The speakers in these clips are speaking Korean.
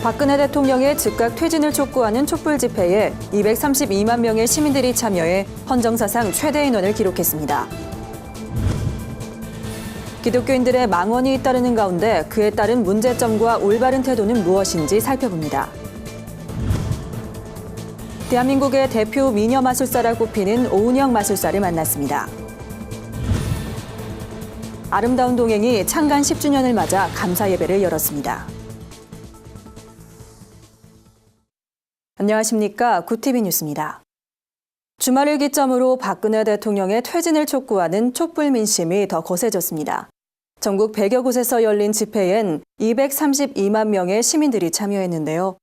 박근혜 대통령의 즉각 퇴진을 촉구하는 촛불 집회에 232만 명의 시민들이 참여해 헌정사상 최대 인원을 기록했습니다. 기독교인들의 망언이 잇따르는 가운데 그에 따른 문제점과 올바른 태도는 무엇인지 살펴봅니다. 대한민국의 대표 미녀 마술사라 꼽히는 오은영 마술사를 만났습니다. 아름다운 동행이 창간 10주년을 맞아 감사 예배를 열었습니다. 안녕하십니까. 구TV 뉴스입니다. 주말을 기점으로 박근혜 대통령의 퇴진을 촉구하는 촛불 민심이 더 거세졌습니다. 전국 100여 곳에서 열린 집회엔 232만 명의 시민들이 참여했는데요.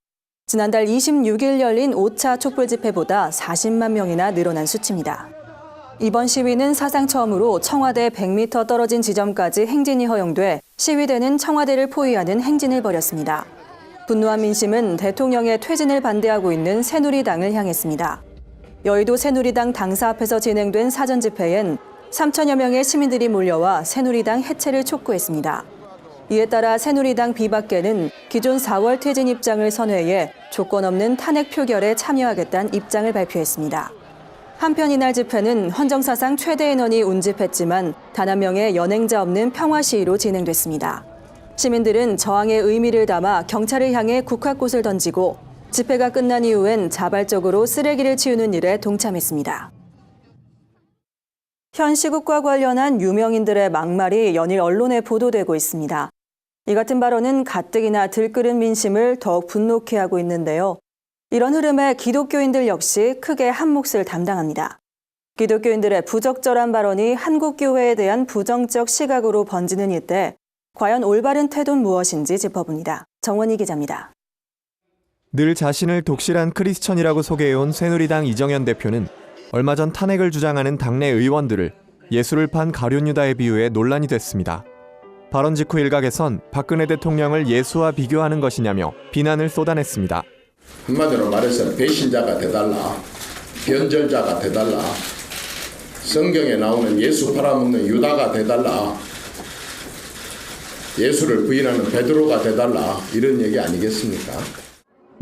지난달 26일 열린 5차 촛불 집회보다 40만 명이나 늘어난 수치입니다. 이번 시위는 사상 처음으로 청와대 100m 떨어진 지점까지 행진이 허용돼 시위대는 청와대를 포위하는 행진을 벌였습니다. 분노한 민심은 대통령의 퇴진을 반대하고 있는 새누리당을 향했습니다. 여의도 새누리당 당사 앞에서 진행된 사전 집회엔 3천여 명의 시민들이 몰려와 새누리당 해체를 촉구했습니다. 이에 따라 새누리당 비박계는 기존 4월 퇴진 입장을 선회해 조건 없는 탄핵 표결에 참여하겠다는 입장을 발표했습니다. 한편 이날 집회는 헌정사상 최대 인원이 운집했지만 단 한 명의 연행자 없는 평화 시위로 진행됐습니다. 시민들은 저항의 의미를 담아 경찰을 향해 국화꽃을 던지고 집회가 끝난 이후엔 자발적으로 쓰레기를 치우는 일에 동참했습니다. 현 시국과 관련한 유명인들의 막말이 연일 언론에 보도되고 있습니다. 이 같은 발언은 가뜩이나 들끓은 민심을 더욱 분노케 하고 있는데요. 이런 흐름에 기독교인들 역시 크게 한 몫을 담당합니다. 기독교인들의 부적절한 발언이 한국교회에 대한 부정적 시각으로 번지는 이때 과연 올바른 태도는 무엇인지 짚어봅니다. 정원희 기자입니다. 늘 자신을 독실한 크리스천이라고 소개해온 새누리당 이정현 대표는 얼마 전 탄핵을 주장하는 당내 의원들을 예수를 판 가룟유다에 비유해 논란이 됐습니다. 발언 직후 일각에선 박근혜 대통령을 예수와 비교하는 것이냐며 비난을 쏟아냈습니다. 한마디로 말해서 배신자가 돼달라, 변절자가 돼달라, 성경에 나오는 예수 팔아먹는 유다가 돼달라, 예수를 부인하는 베드로가 돼달라, 이런 얘기 아니겠습니까?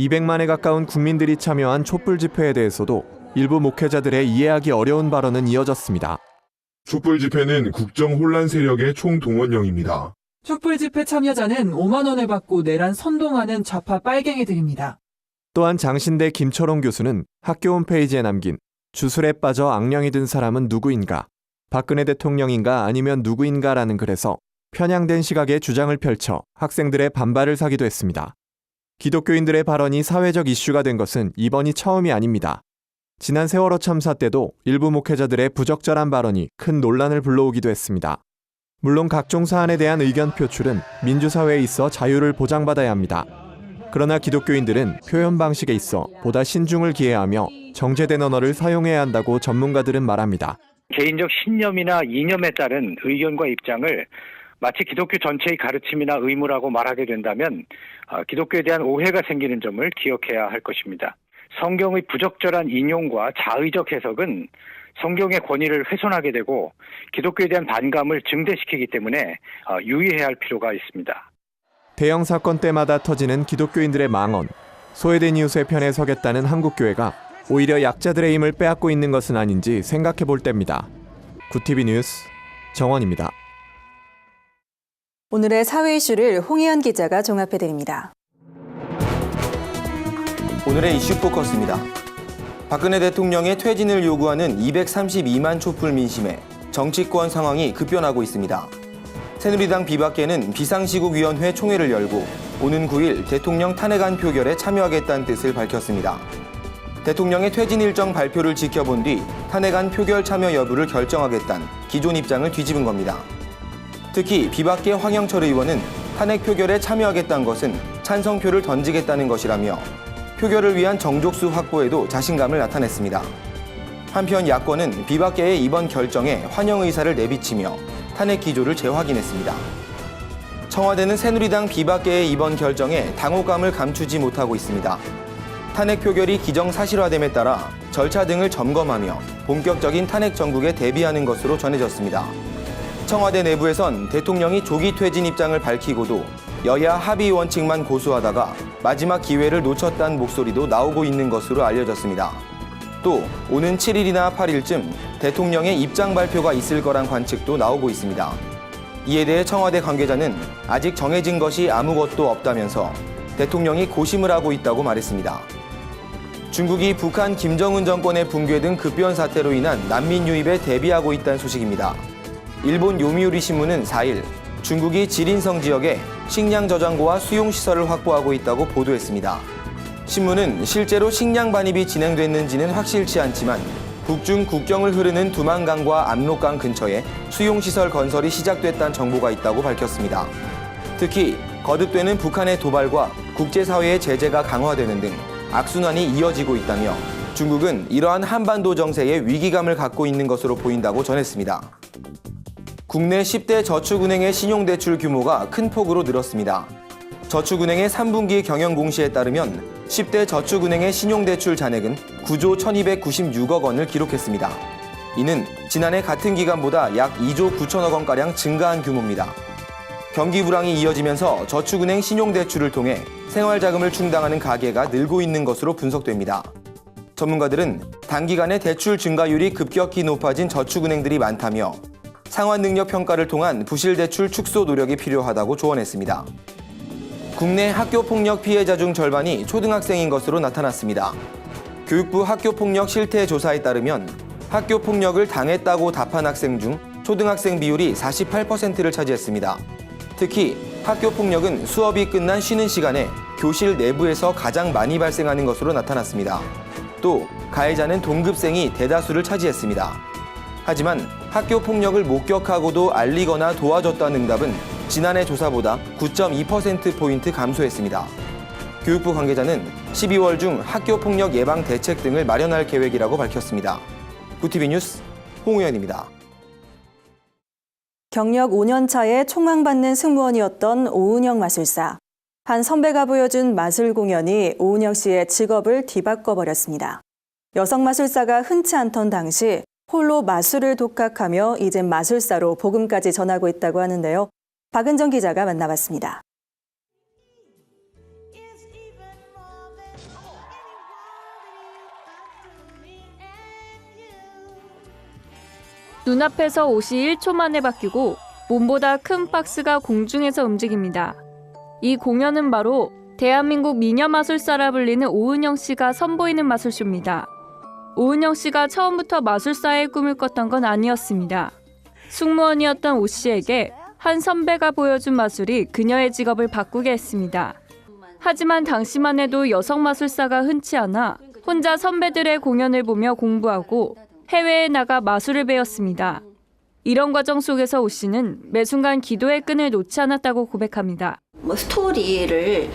200만에 가까운 국민들이 참여한 촛불 집회에 대해서도 일부 목회자들의 이해하기 어려운 발언은 이어졌습니다. 촛불 집회는 국정 혼란 세력의 총동원령입니다. 촛불 집회 참여자는 5만 원을 받고 내란 선동하는 좌파 빨갱이들입니다. 또한 장신대 김철홍 교수는 학교 홈페이지에 남긴 주술에 빠져 악령이 든 사람은 누구인가? 박근혜 대통령인가 아니면 누구인가라는 글에서 편향된 시각의 주장을 펼쳐 학생들의 반발을 사기도 했습니다. 기독교인들의 발언이 사회적 이슈가 된 것은 이번이 처음이 아닙니다. 지난 세월호 참사 때도 일부 목회자들의 부적절한 발언이 큰 논란을 불러오기도 했습니다. 물론 각종 사안에 대한 의견 표출은 민주사회에 있어 자유를 보장받아야 합니다. 그러나 기독교인들은 표현 방식에 있어 보다 신중을 기해하며 정제된 언어를 사용해야 한다고 전문가들은 말합니다. 개인적 신념이나 이념에 따른 의견과 입장을 마치 기독교 전체의 가르침이나 의무라고 말하게 된다면 기독교에 대한 오해가 생기는 점을 기억해야 할 것입니다. 성경의 부적절한 인용과 자의적 해석은 성경의 권위를 훼손하게 되고 기독교에 대한 반감을 증대시키기 때문에 유의해야 할 필요가 있습니다. 대형 사건 때마다 터지는 기독교인들의 망언, 소외된 이웃의 편에 서겠다는 한국교회가 오히려 약자들의 힘을 빼앗고 있는 것은 아닌지 생각해 볼 때입니다. 구TV 뉴스 정원입니다. 오늘의 사회 이슈를 홍희연 기자가 종합해드립니다. 오늘의 이슈 포커스입니다. 박근혜 대통령의 퇴진을 요구하는 232만 촛불 민심에 정치권 상황이 급변하고 있습니다. 새누리당 비박계는 비상시국위원회 총회를 열고 오는 9일 대통령 탄핵안 표결에 참여하겠다는 뜻을 밝혔습니다. 대통령의 퇴진 일정 발표를 지켜본 뒤 탄핵안 표결 참여 여부를 결정하겠다는 기존 입장을 뒤집은 겁니다. 특히 비박계 황영철 의원은 탄핵 표결에 참여하겠다는 것은 찬성표를 던지겠다는 것이라며 표결을 위한 정족수 확보에도 자신감을 나타냈습니다. 한편 야권은 비박계의 이번 결정에 환영 의사를 내비치며 탄핵 기조를 재확인했습니다. 청와대는 새누리당 비박계의 이번 결정에 당혹감을 감추지 못하고 있습니다. 탄핵 표결이 기정사실화됨에 따라 절차 등을 점검하며 본격적인 탄핵 정국에 대비하는 것으로 전해졌습니다. 청와대 내부에선 대통령이 조기 퇴진 입장을 밝히고도 여야 합의 원칙만 고수하다가 마지막 기회를 놓쳤다는 목소리도 나오고 있는 것으로 알려졌습니다. 또 오는 7일이나 8일쯤 대통령의 입장 발표가 있을 거란 관측도 나오고 있습니다. 이에 대해 청와대 관계자는 아직 정해진 것이 아무것도 없다면서 대통령이 고심을 하고 있다고 말했습니다. 중국이 북한 김정은 정권의 붕괴 등 급변 사태로 인한 난민 유입에 대비하고 있다는 소식입니다. 일본 요미우리 신문은 4일 중국이 지린성 지역에 식량 저장고와 수용시설을 확보하고 있다고 보도했습니다. 신문은 실제로 식량 반입이 진행됐는지는 확실치 않지만 북중 국경을 흐르는 두만강과 압록강 근처에 수용시설 건설이 시작됐다는 정보가 있다고 밝혔습니다. 특히 거듭되는 북한의 도발과 국제사회의 제재가 강화되는 등 악순환이 이어지고 있다며 중국은 이러한 한반도 정세에 위기감을 갖고 있는 것으로 보인다고 전했습니다. 국내 10대 저축은행의 신용대출 규모가 큰 폭으로 늘었습니다. 저축은행의 3분기 경영공시에 따르면 10대 저축은행의 신용대출 잔액은 9조 1296억 원을 기록했습니다. 이는 지난해 같은 기간보다 약 2조 9천억 원가량 증가한 규모입니다. 경기 불황이 이어지면서 저축은행 신용대출을 통해 생활자금을 충당하는 가계가 늘고 있는 것으로 분석됩니다. 전문가들은 단기간에 대출 증가율이 급격히 높아진 저축은행들이 많다며 상환 능력 평가를 통한 부실 대출 축소 노력이 필요하다고 조언했습니다. 국내 학교폭력 피해자 중 절반이 초등학생인 것으로 나타났습니다. 교육부 학교폭력 실태 조사에 따르면 학교폭력을 당했다고 답한 학생 중 초등학생 비율이 48%를 차지했습니다. 특히 학교폭력은 수업이 끝난 쉬는 시간에 교실 내부에서 가장 많이 발생하는 것으로 나타났습니다. 또 가해자는 동급생이 대다수를 차지했습니다. 하지만 학교폭력을 목격하고도 알리거나 도와줬다는 응답은 지난해 조사보다 9.2%포인트 감소했습니다. 교육부 관계자는 12월 중 학교폭력 예방 대책 등을 마련할 계획이라고 밝혔습니다. 구티비 뉴스 홍우연입니다. 경력 5년 차에 촉망받는 승무원이었던 오은영 마술사. 한 선배가 보여준 마술 공연이 오은영 씨의 직업을 뒤바꿔버렸습니다. 여성 마술사가 흔치 않던 당시 홀로 마술을 독학하며 이젠 마술사로 복음까지 전하고 있다고 하는데요. 박은정 기자가 만나봤습니다. 눈앞에서 옷이 1초 만에 바뀌고 몸보다 큰 박스가 공중에서 움직입니다. 이 공연은 바로 대한민국 미녀 마술사라 불리는 오은영 씨가 선보이는 마술쇼입니다. 오은영 씨가 처음부터 마술사의 꿈을 꿨던 건 아니었습니다. 승무원이었던 오 씨에게 한 선배가 보여준 마술이 그녀의 직업을 바꾸게 했습니다. 하지만 당시만 해도 여성 마술사가 흔치 않아 혼자 선배들의 공연을 보며 공부하고 해외에 나가 마술을 배웠습니다. 이런 과정 속에서 오 씨는 매 순간 기도의 끈을 놓지 않았다고 고백합니다. 스토리를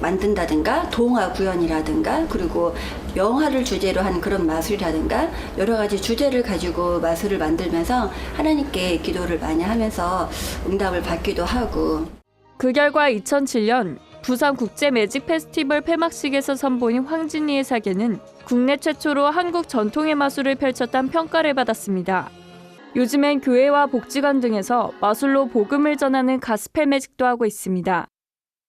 만든다든가 동화 구연이라든가 그리고 영화를 주제로 한 그런 마술이라든가 여러 가지 주제를 가지고 마술을 만들면서 하나님께 기도를 많이 하면서 응답을 받기도 하고. 그 결과 2007년 부산 국제 매직 페스티벌 폐막식에서 선보인 황진이의 사계는 국내 최초로 한국 전통의 마술을 펼쳤다는 평가를 받았습니다. 요즘엔 교회와 복지관 등에서 마술로 복음을 전하는 가스펠 매직도 하고 있습니다.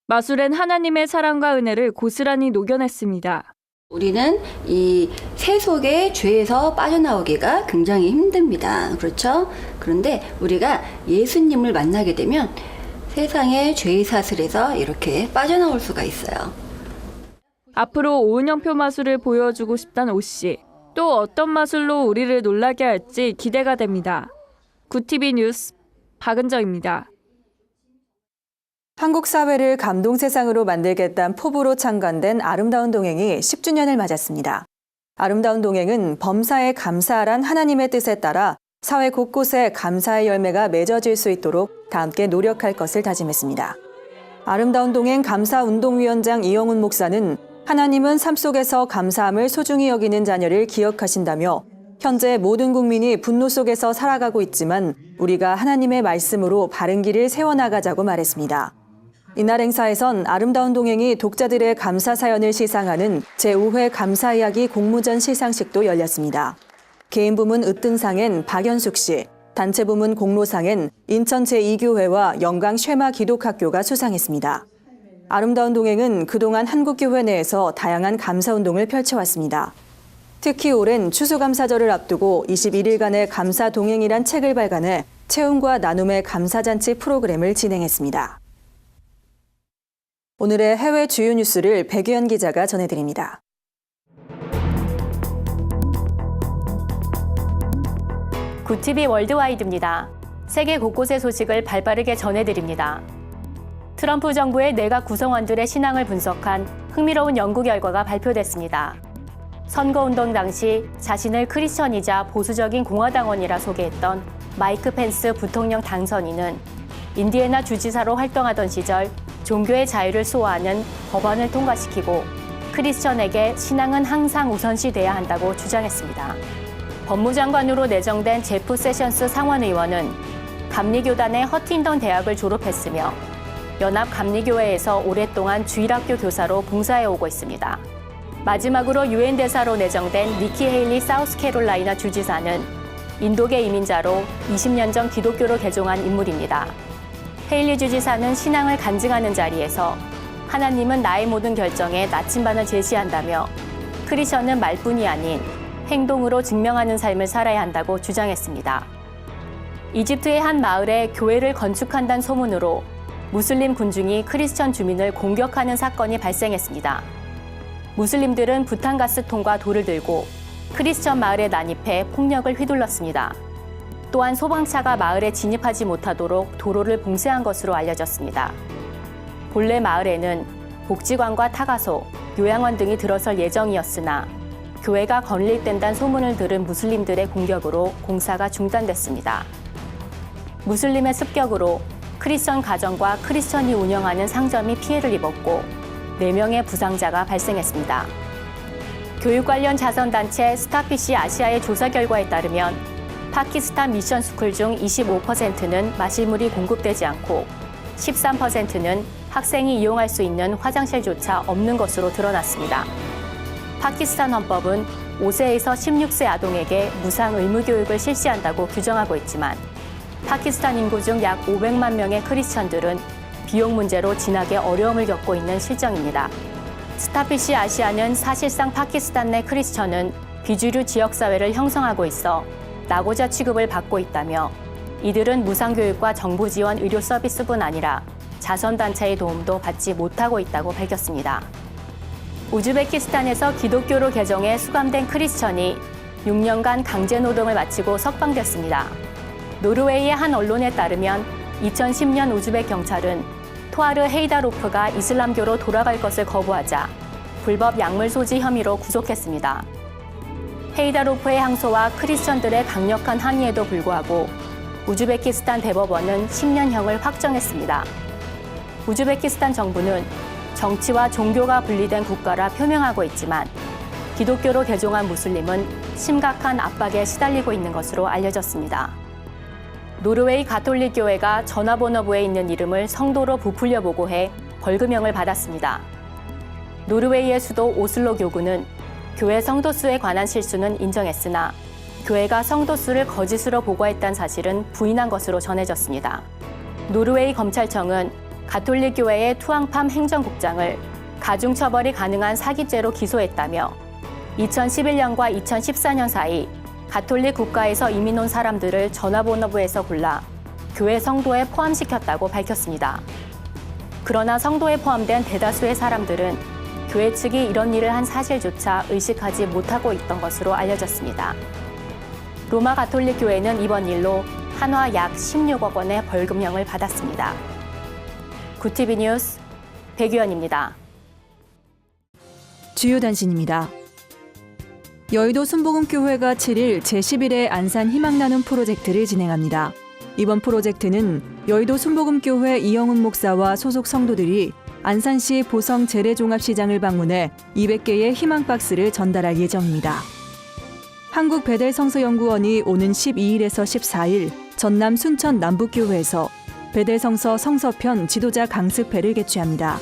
마술엔 하나님의 사랑과 은혜를 고스란히 녹여냈습니다. 우리는 이 세속의 죄에서 빠져나오기가 굉장히 힘듭니다. 그렇죠? 그런데 우리가 예수님을 만나게 되면 세상의 죄의 사슬에서 이렇게 빠져나올 수가 있어요. 앞으로 오은영표 마술을 보여주고 싶다는 오 씨. 또 어떤 마술로 우리를 놀라게 할지 기대가 됩니다. 구티비 뉴스 박은정입니다. 한국 사회를 감동 세상으로 만들겠다는 포부로 창간된 아름다운 동행이 10주년을 맞았습니다. 아름다운 동행은 범사에 감사하란 하나님의 뜻에 따라 사회 곳곳에 감사의 열매가 맺어질 수 있도록 다 함께 노력할 것을 다짐했습니다. 아름다운 동행 감사운동위원장 이영훈 목사는 하나님은 삶 속에서 감사함을 소중히 여기는 자녀를 기억하신다며 현재 모든 국민이 분노 속에서 살아가고 있지만 우리가 하나님의 말씀으로 바른 길을 세워나가자고 말했습니다. 이날 행사에선 아름다운 동행이 독자들의 감사 사연을 시상하는 제5회 감사 이야기 공모전 시상식도 열렸습니다. 개인 부문 으뜸상엔 박연숙 씨, 단체 부문 공로상엔 인천 제2교회와 영광 쉐마 기독학교가 수상했습니다. 아름다운 동행은 그동안 한국교회 내에서 다양한 감사운동을 펼쳐왔습니다. 특히 오랜 추수감사절을 앞두고 21일간의 감사동행이란 책을 발간해 체험과 나눔의 감사잔치 프로그램을 진행했습니다. 오늘의 해외 주요 뉴스를 백유연 기자가 전해드립니다. 굿TV 월드와이드입니다. 세계 곳곳의 소식을 발빠르게 전해드립니다. 트럼프 정부의 내각 구성원들의 신앙을 분석한 흥미로운 연구 결과가 발표됐습니다. 선거운동 당시 자신을 크리스천이자 보수적인 공화당원이라 소개했던 마이크 펜스 부통령 당선인은 인디애나 주지사로 활동하던 시절 종교의 자유를 수호하는 법안을 통과시키고 크리스천에게 신앙은 항상 우선시돼야 한다고 주장했습니다. 법무장관으로 내정된 제프 세션스 상원의원은 감리교단의 허팅던 대학을 졸업했으며 연합감리교회에서 오랫동안 주일학교 교사로 봉사해오고 있습니다. 마지막으로 유엔 대사로 내정된 니키 헤일리 사우스캐롤라이나 주지사는 인도계 이민자로 20년 전 기독교로 개종한 인물입니다. 헤일리 주지사는 신앙을 간증하는 자리에서 하나님은 나의 모든 결정에 나침반을 제시한다며 크리스천은 말뿐이 아닌 행동으로 증명하는 삶을 살아야 한다고 주장했습니다. 이집트의 한 마을에 교회를 건축한다는 소문으로 무슬림 군중이 크리스천 주민을 공격하는 사건이 발생했습니다. 무슬림들은 부탄가스통과 돌을 들고 크리스천 마을에 난입해 폭력을 휘둘렀습니다. 또한 소방차가 마을에 진입하지 못하도록 도로를 봉쇄한 것으로 알려졌습니다. 본래 마을에는 복지관과 타가소, 요양원 등이 들어설 예정이었으나 교회가 건립된다는 소문을 들은 무슬림들의 공격으로 공사가 중단됐습니다. 무슬림의 습격으로 크리스천 가정과 크리스천이 운영하는 상점이 피해를 입었고 4명의 부상자가 발생했습니다. 교육 관련 자선단체 스타피시 아시아의 조사 결과에 따르면 파키스탄 미션 스쿨 중 25%는 마실물이 공급되지 않고 13%는 학생이 이용할 수 있는 화장실조차 없는 것으로 드러났습니다. 파키스탄 헌법은 5세에서 16세 아동에게 무상 의무 교육을 실시한다고 규정하고 있지만 파키스탄 인구 중 약 500만 명의 크리스천들은 비용 문제로 지나게 어려움을 겪고 있는 실정입니다. 스타피시 아시아는 사실상 파키스탄 내 크리스천은 비주류 지역사회를 형성하고 있어 낙오자 취급을 받고 있다며 이들은 무상교육과 정부 지원 의료 서비스뿐 아니라 자선단체의 도움도 받지 못하고 있다고 밝혔습니다. 우즈베키스탄에서 기독교로 개종해 수감된 크리스천이 6년간 강제노동을 마치고 석방됐습니다. 노르웨이의 한 언론에 따르면 2010년 우즈벡 경찰은 토아르 헤이다로프가 이슬람교로 돌아갈 것을 거부하자 불법 약물 소지 혐의로 구속했습니다. 헤이다로프의 항소와 크리스천들의 강력한 항의에도 불구하고 우즈베키스탄 대법원은 10년형을 확정했습니다. 우즈베키스탄 정부는 정치와 종교가 분리된 국가라 표명하고 있지만 기독교로 개종한 무슬림은 심각한 압박에 시달리고 있는 것으로 알려졌습니다. 노르웨이 가톨릭 교회가 전화번호부에 있는 이름을 성도로 부풀려 보고해 벌금형을 받았습니다. 노르웨이의 수도 오슬로 교구는 교회 성도수에 관한 실수는 인정했으나 교회가 성도수를 거짓으로 보고했다는 사실은 부인한 것으로 전해졌습니다. 노르웨이 검찰청은 가톨릭 교회의 투앙팜 행정국장을 가중처벌이 가능한 사기죄로 기소했다며 2011년과 2014년 사이 가톨릭 국가에서 이민 온 사람들을 전화번호부에서 골라 교회 성도에 포함시켰다고 밝혔습니다. 그러나 성도에 포함된 대다수의 사람들은 교회 측이 이런 일을 한 사실조차 의식하지 못하고 있던 것으로 알려졌습니다. 로마 가톨릭 교회는 이번 일로 한화 약 16억 원의 벌금형을 받았습니다. 굿TV 뉴스 백유연입니다. 주요 단신입니다. 여의도 순복음교회가 7일 제11회 안산 희망나눔 프로젝트를 진행합니다. 이번 프로젝트는 여의도 순복음교회 이영훈 목사와 소속 성도들이 안산시 보성 재래종합시장을 방문해 200개의 희망박스를 전달할 예정입니다. 한국베델성서연구원이 오는 12일에서 14일 전남 순천 남북교회에서 베델성서 성서편 지도자 강습회를 개최합니다.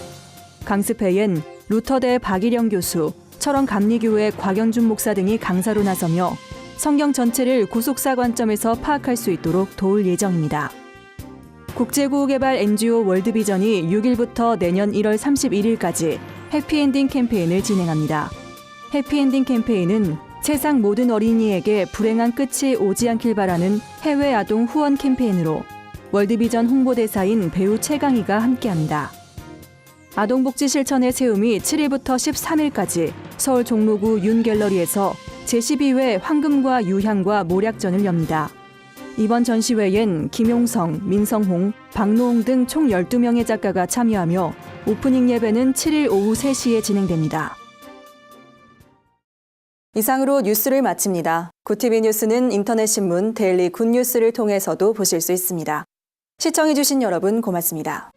강습회엔 루터대 박일영 교수, 철원감리교회 곽영준 목사 등이 강사로 나서며 성경 전체를 구속사 관점에서 파악할 수 있도록 도울 예정입니다. 국제구호개발 NGO 월드비전이 6일부터 내년 1월 31일까지 해피엔딩 캠페인을 진행합니다. 해피엔딩 캠페인은 세상 모든 어린이에게 불행한 끝이 오지 않길 바라는 해외 아동 후원 캠페인으로 월드비전 홍보대사인 배우 최강희가 함께합니다. 아동복지 실천의 세움이 7일부터 13일까지 서울 종로구 윤갤러리에서 제12회 황금과 유향과 모략전을 엽니다. 이번 전시회엔 김용성, 민성홍, 박노홍 등 총 12명의 작가가 참여하며 오프닝 예배는 7일 오후 3시에 진행됩니다. 이상으로 뉴스를 마칩니다. 굿TV 뉴스는 인터넷 신문 데일리 굿뉴스를 통해서도 보실 수 있습니다. 시청해주신 여러분 고맙습니다.